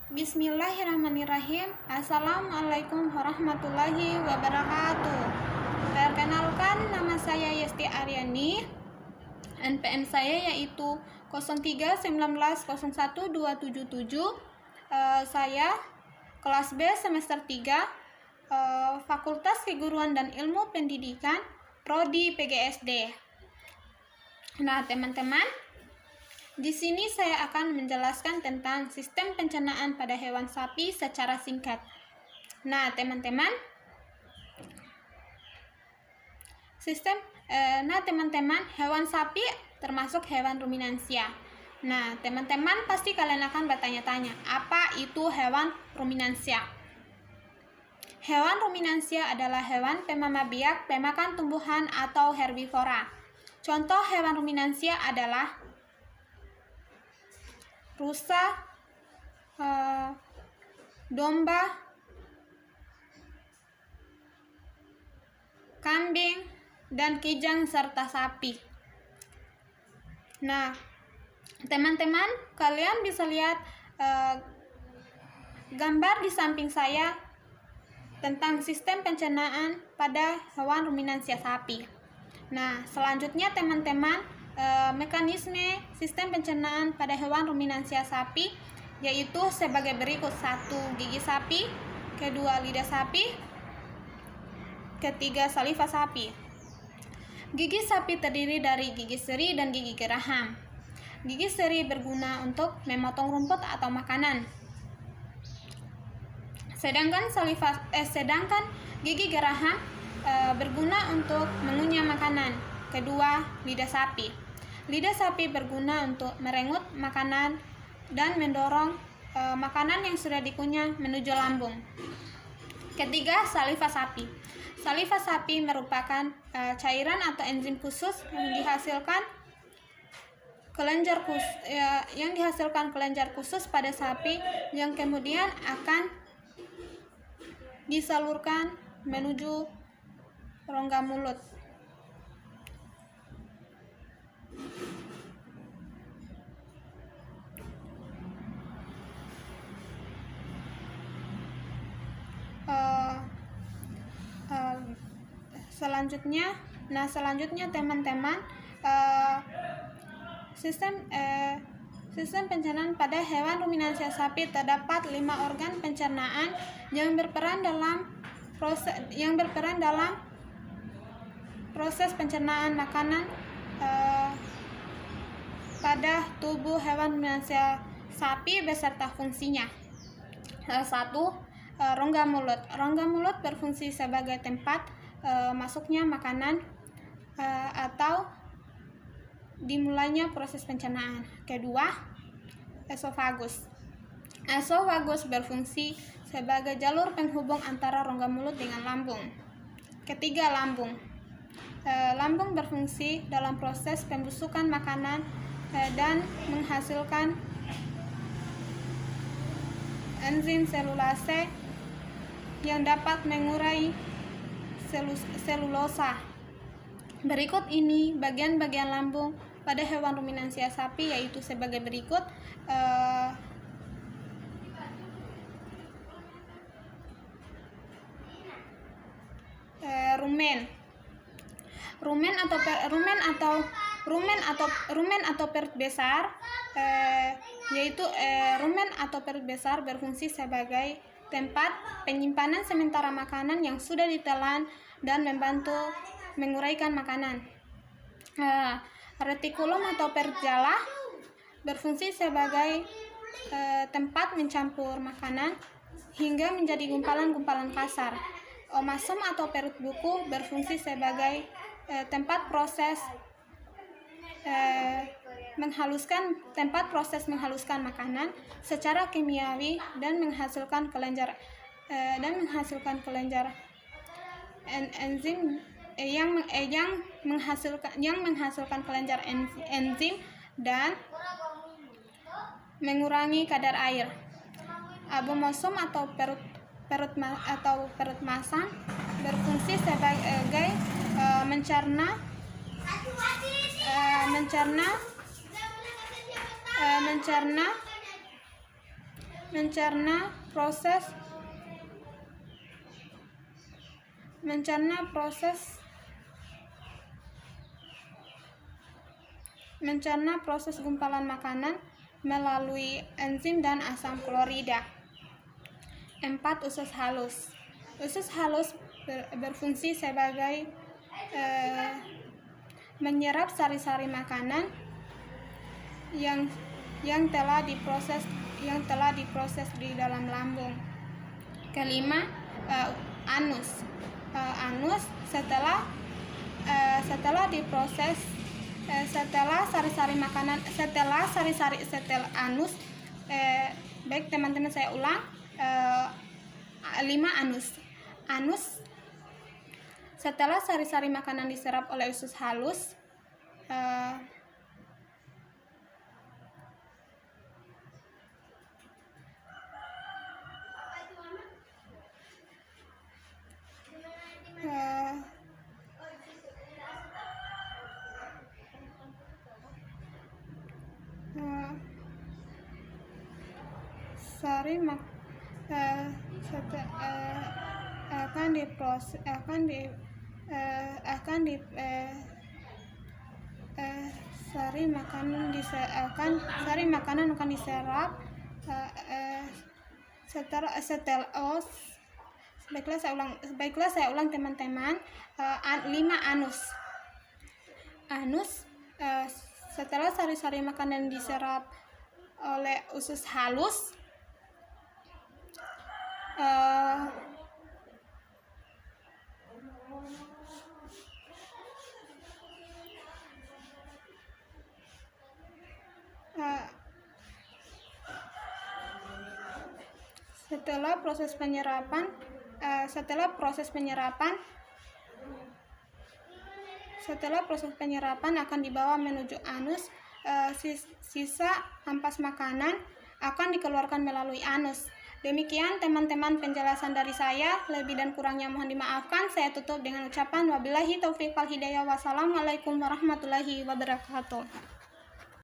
Bismillahirrahmanirrahim. Assalamualaikum warahmatullahi wabarakatuh. Perkenalkan, nama saya Yesti Aryani. NPM saya yaitu 0319012777. Saya kelas B semester 3, Fakultas Keguruan dan Ilmu Pendidikan, Prodi PGSD. Nah, teman-teman, di sini saya akan menjelaskan tentang sistem pencernaan pada hewan sapi secara singkat. Nah, teman-teman, hewan sapi termasuk hewan ruminansia. Nah, teman-teman pasti kalian akan bertanya-tanya, apa itu hewan ruminansia? Hewan ruminansia adalah hewan pemama biak, pemakan tumbuhan atau herbivora. Contoh hewan ruminansia adalah rusa, domba, kambing, dan kijang serta sapi. Nah, teman-teman, kalian bisa lihat gambar di samping saya tentang sistem pencernaan pada hewan ruminansia sapi. Nah, selanjutnya teman-teman, mekanisme sistem pencernaan pada hewan ruminansia sapi yaitu sebagai berikut: 1. Gigi sapi, 2. Lidah sapi, 3. saliva sapi. Gigi sapi terdiri dari gigi seri dan gigi geraham. Gigi seri berguna untuk memotong rumput atau makanan, sedangkan gigi geraham berguna untuk mengunyah makanan. 2. Lidah sapi. Lidah sapi berguna untuk merengut makanan dan mendorong makanan yang sudah dikunyah menuju lambung. 3. Saliva sapi. Saliva sapi merupakan cairan atau enzim khusus yang dihasilkan kelenjar khusus pada sapi yang kemudian akan disalurkan menuju rongga mulut. Selanjutnya teman-teman, sistem pencernaan pada hewan ruminansia sapi terdapat 5 organ pencernaan yang berperan dalam proses pencernaan makanan pada tubuh hewan ruminansia sapi beserta fungsinya. 1. Rongga mulut. Rongga mulut berfungsi sebagai tempat masuknya makanan atau dimulainya proses pencernaan. 2. Esofagus. Esofagus berfungsi sebagai jalur penghubung antara rongga mulut dengan lambung. 3. Lambung. Lambung berfungsi dalam proses pembusukan makanan dan menghasilkan enzim selulase yang dapat mengurai selulosa. Berikut ini bagian-bagian lambung pada hewan ruminansia sapi yaitu sebagai berikut. Rumen atau perut besar, yaitu rumen atau perut besar berfungsi sebagai tempat penyimpanan sementara makanan yang sudah ditelan dan membantu menguraikan makanan. Retikulum atau perut jala berfungsi sebagai tempat mencampur makanan hingga menjadi gumpalan-gumpalan kasar. Omasum atau perut buku berfungsi sebagai tempat proses menghaluskan makanan secara kimiawi dan menghasilkan kelenjar enzim yang menghasilkan kelenjar enzim dan mengurangi kadar air. Abomosum atau perut masam berfungsi sebagai mencerna mencerna proses gumpalan makanan melalui enzim dan asam klorida. 4. Usus halus. Usus halus berfungsi sebagai menyerap sari-sari makanan yang telah diproses di dalam lambung. Kelima, anus. Anus setelah anus, baik teman-teman, saya ulang, 5 anus setelah sari-sari makanan diserap oleh usus halus, sari makanan akan diserap baiklah saya ulang teman-teman. 5 anus setelah sari-sari makanan diserap oleh usus halus, setelah proses penyerapan akan dibawa menuju anus. Sisa ampas makanan akan dikeluarkan melalui anus. Demikian teman-teman penjelasan dari saya. Lebih dan kurangnya mohon dimaafkan. Saya tutup dengan ucapan wabillahi taufiq wal hidayah. Wassalamualaikum warahmatullahi wabarakatuh.